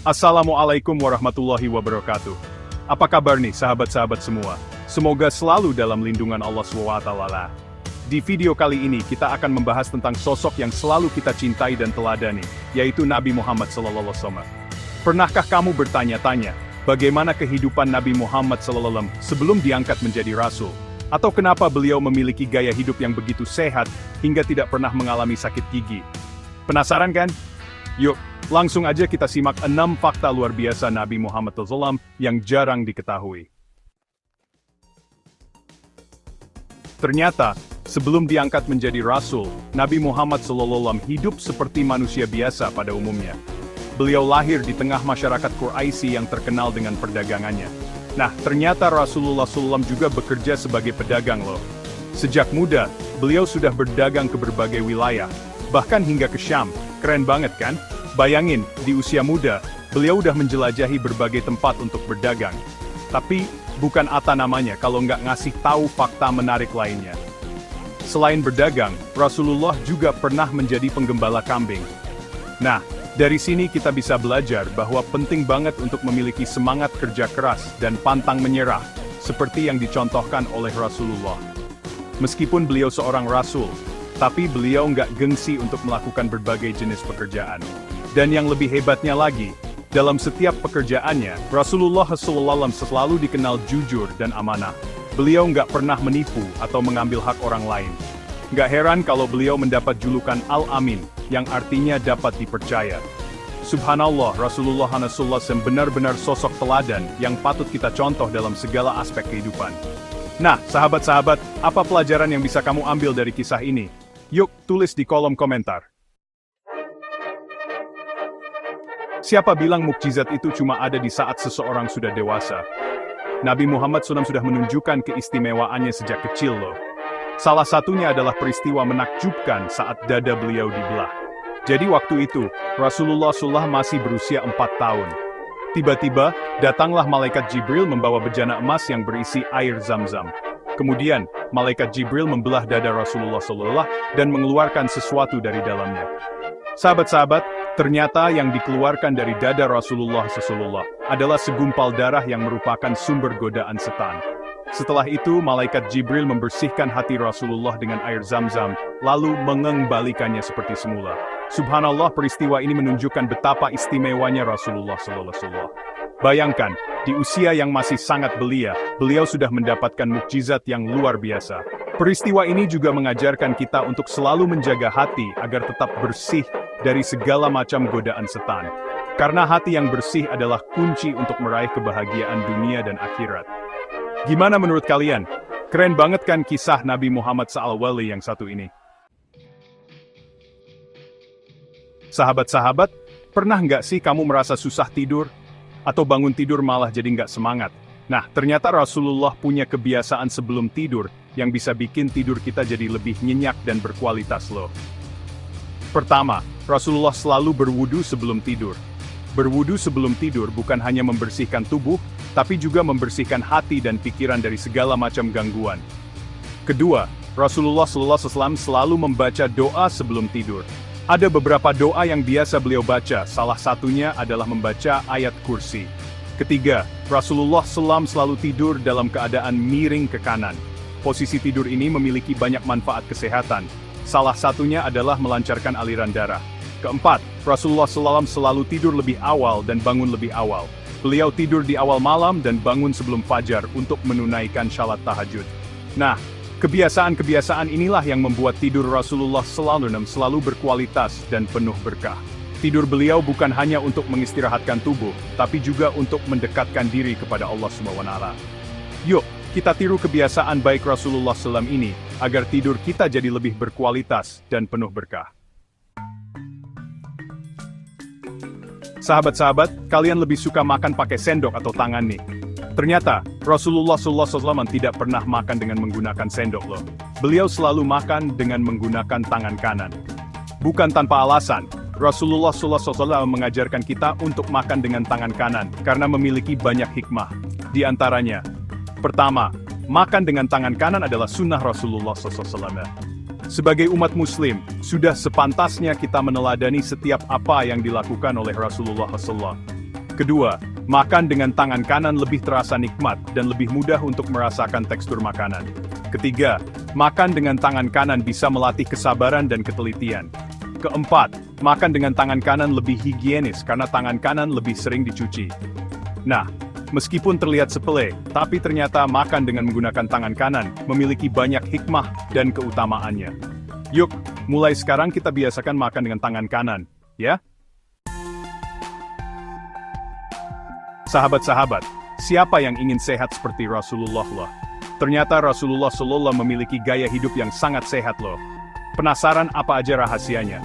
Assalamualaikum warahmatullahi wabarakatuh. Apa kabar nih sahabat-sahabat semua? Semoga selalu dalam lindungan Allah SWT. Di video kali ini kita akan membahas tentang sosok yang selalu kita cintai dan teladani, yaitu Nabi Muhammad SAW. Pernahkah kamu bertanya-tanya, bagaimana kehidupan Nabi Muhammad SAW sebelum diangkat menjadi Rasul? Atau kenapa beliau memiliki gaya hidup yang begitu sehat, hingga tidak pernah mengalami sakit gigi? Penasaran kan? Yuk, langsung aja kita simak 6 fakta luar biasa Nabi Muhammad SAW yang jarang diketahui. Ternyata, sebelum diangkat menjadi Rasul, Nabi Muhammad SAW hidup seperti manusia biasa pada umumnya. Beliau lahir di tengah masyarakat Quraisy yang terkenal dengan perdagangannya. Nah, ternyata Rasulullah SAW juga bekerja sebagai pedagang loh. Sejak muda, beliau sudah berdagang ke berbagai wilayah, bahkan hingga ke Syam. Keren banget kan? Bayangin, di usia muda, beliau udah menjelajahi berbagai tempat untuk berdagang. Tapi, bukan Atta namanya kalau nggak ngasih tahu fakta menarik lainnya. Selain berdagang, Rasulullah juga pernah menjadi penggembala kambing. Nah, dari sini kita bisa belajar bahwa penting banget untuk memiliki semangat kerja keras dan pantang menyerah, seperti yang dicontohkan oleh Rasulullah. Meskipun beliau seorang Rasul, tapi beliau nggak gengsi untuk melakukan berbagai jenis pekerjaan. Dan yang lebih hebatnya lagi, dalam setiap pekerjaannya, Rasulullah SAW selalu dikenal jujur dan amanah. Beliau nggak pernah menipu atau mengambil hak orang lain. Nggak heran kalau beliau mendapat julukan Al-Amin, yang artinya dapat dipercaya. Subhanallah, Rasulullah SAW benar-benar sosok teladan yang patut kita contoh dalam segala aspek kehidupan. Nah, sahabat-sahabat, apa pelajaran yang bisa kamu ambil dari kisah ini? Yuk, tulis di kolom komentar. Siapa bilang mukjizat itu cuma ada di saat seseorang sudah dewasa? Nabi Muhammad SAW sudah menunjukkan keistimewaannya sejak kecil loh. Salah satunya adalah peristiwa menakjubkan saat dada beliau dibelah. Jadi waktu itu, Rasulullah SAW masih berusia 4 tahun. Tiba-tiba, datanglah malaikat Jibril membawa bejana emas yang berisi air Zam-Zam. Kemudian, malaikat Jibril membelah dada Rasulullah SAW dan mengeluarkan sesuatu dari dalamnya. Sahabat-sahabat, ternyata yang dikeluarkan dari dada Rasulullah SAW adalah segumpal darah yang merupakan sumber godaan setan. Setelah itu, malaikat Jibril membersihkan hati Rasulullah dengan air Zam-Zam, lalu mengembalikannya seperti semula. Subhanallah, peristiwa ini menunjukkan betapa istimewanya Rasulullah SAW. Bayangkan, di usia yang masih sangat belia, beliau sudah mendapatkan mukjizat yang luar biasa. Peristiwa ini juga mengajarkan kita untuk selalu menjaga hati agar tetap bersih dari segala macam godaan setan. Karena hati yang bersih adalah kunci untuk meraih kebahagiaan dunia dan akhirat. Gimana menurut kalian? Keren banget kan kisah Nabi Muhammad SAW yang satu ini? Sahabat-sahabat, pernah nggak sih kamu merasa susah tidur? Atau bangun tidur malah jadi nggak semangat? Nah, ternyata Rasulullah punya kebiasaan sebelum tidur yang bisa bikin tidur kita jadi lebih nyenyak dan berkualitas loh. Pertama, Rasulullah selalu berwudu sebelum tidur. Berwudu sebelum tidur bukan hanya membersihkan tubuh, tapi juga membersihkan hati dan pikiran dari segala macam gangguan. Kedua, Rasulullah SAW selalu membaca doa sebelum tidur. Ada beberapa doa yang biasa beliau baca, salah satunya adalah membaca ayat kursi. Ketiga, Rasulullah SAW selalu tidur dalam keadaan miring ke kanan. Posisi tidur ini memiliki banyak manfaat kesehatan. Salah satunya adalah melancarkan aliran darah. Keempat, Rasulullah SAW selalu tidur lebih awal dan bangun lebih awal. Beliau tidur di awal malam dan bangun sebelum fajar untuk menunaikan salat tahajud. Nah, kebiasaan-kebiasaan inilah yang membuat tidur Rasulullah selalu berkualitas dan penuh berkah. Tidur beliau bukan hanya untuk mengistirahatkan tubuh, tapi juga untuk mendekatkan diri kepada Allah SWT. Yuk, kita tiru kebiasaan baik Rasulullah SAW ini, agar tidur kita jadi lebih berkualitas dan penuh berkah. Sahabat-sahabat, kalian lebih suka makan pakai sendok atau tangan nih? Ternyata, Rasulullah SAW tidak pernah makan dengan menggunakan sendok loh. Beliau selalu makan dengan menggunakan tangan kanan. Bukan tanpa alasan, Rasulullah SAW mengajarkan kita untuk makan dengan tangan kanan, karena memiliki banyak hikmah. Di antaranya, pertama, makan dengan tangan kanan adalah sunnah Rasulullah SAW. Sebagai umat muslim, sudah sepantasnya kita meneladani setiap apa yang dilakukan oleh Rasulullah SAW. Kedua, makan dengan tangan kanan lebih terasa nikmat dan lebih mudah untuk merasakan tekstur makanan. Ketiga, makan dengan tangan kanan bisa melatih kesabaran dan ketelitian. Keempat, makan dengan tangan kanan lebih higienis karena tangan kanan lebih sering dicuci. Nah, meskipun terlihat sepele, tapi ternyata makan dengan menggunakan tangan kanan memiliki banyak hikmah dan keutamaannya. Yuk, mulai sekarang kita biasakan makan dengan tangan kanan, ya? Sahabat-sahabat, siapa yang ingin sehat seperti Rasulullah loh? Ternyata Rasulullah SAW memiliki gaya hidup yang sangat sehat loh. Penasaran apa aja rahasianya?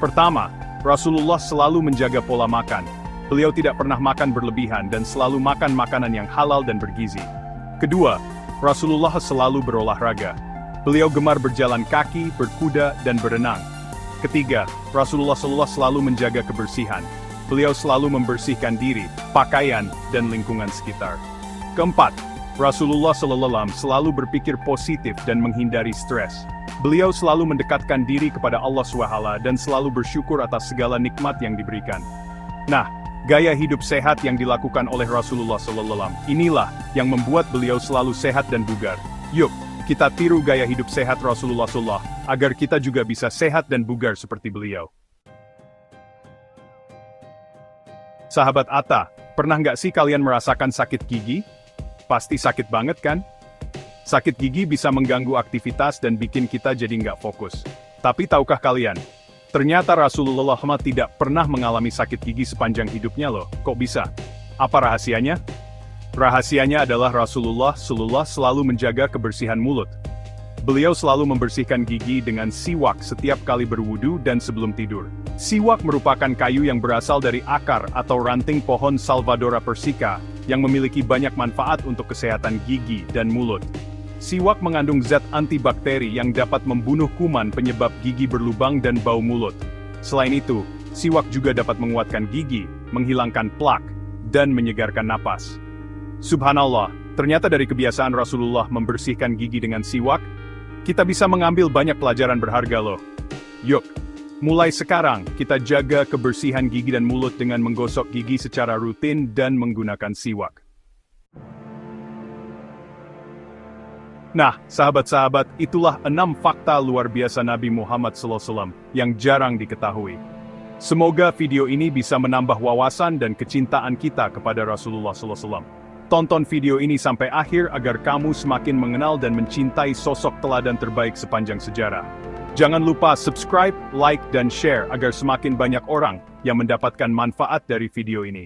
Pertama, Rasulullah selalu menjaga pola makan. Beliau tidak pernah makan berlebihan dan selalu makan makanan yang halal dan bergizi. Kedua, Rasulullah selalu berolahraga. Beliau gemar berjalan kaki, berkuda, dan berenang. Ketiga, Rasulullah SAW selalu menjaga kebersihan. Beliau selalu membersihkan diri, pakaian, dan lingkungan sekitar. Keempat, Rasulullah SAW selalu berpikir positif dan menghindari stres. Beliau selalu mendekatkan diri kepada Allah SWT dan selalu bersyukur atas segala nikmat yang diberikan. Nah, gaya hidup sehat yang dilakukan oleh Rasulullah SAW, inilah yang membuat beliau selalu sehat dan bugar. Yuk, kita tiru gaya hidup sehat Rasulullah SAW, agar kita juga bisa sehat dan bugar seperti beliau. Sahabat Atta, pernah nggak sih kalian merasakan sakit gigi? Pasti sakit banget kan? Sakit gigi bisa mengganggu aktivitas dan bikin kita jadi nggak fokus. Tapi tahukah kalian? Ternyata Rasulullah SAW tidak pernah mengalami sakit gigi sepanjang hidupnya loh. Kok bisa? Apa rahasianya? Rahasianya adalah Rasulullah SAW selalu menjaga kebersihan mulut. Beliau selalu membersihkan gigi dengan siwak setiap kali berwudu dan sebelum tidur. Siwak merupakan kayu yang berasal dari akar atau ranting pohon Salvadora persica, yang memiliki banyak manfaat untuk kesehatan gigi dan mulut. Siwak mengandung zat antibakteri yang dapat membunuh kuman penyebab gigi berlubang dan bau mulut. Selain itu, siwak juga dapat menguatkan gigi, menghilangkan plak, dan menyegarkan napas. Subhanallah, ternyata dari kebiasaan Rasulullah membersihkan gigi dengan siwak, kita bisa mengambil banyak pelajaran berharga loh. Yuk, mulai sekarang kita jaga kebersihan gigi dan mulut dengan menggosok gigi secara rutin dan menggunakan siwak. Nah, sahabat-sahabat, itulah 6 fakta luar biasa Nabi Muhammad SAW yang jarang diketahui. Semoga video ini bisa menambah wawasan dan kecintaan kita kepada Rasulullah SAW. Tonton video ini sampai akhir agar kamu semakin mengenal dan mencintai sosok teladan terbaik sepanjang sejarah. Jangan lupa subscribe, like, dan share agar semakin banyak orang yang mendapatkan manfaat dari video ini.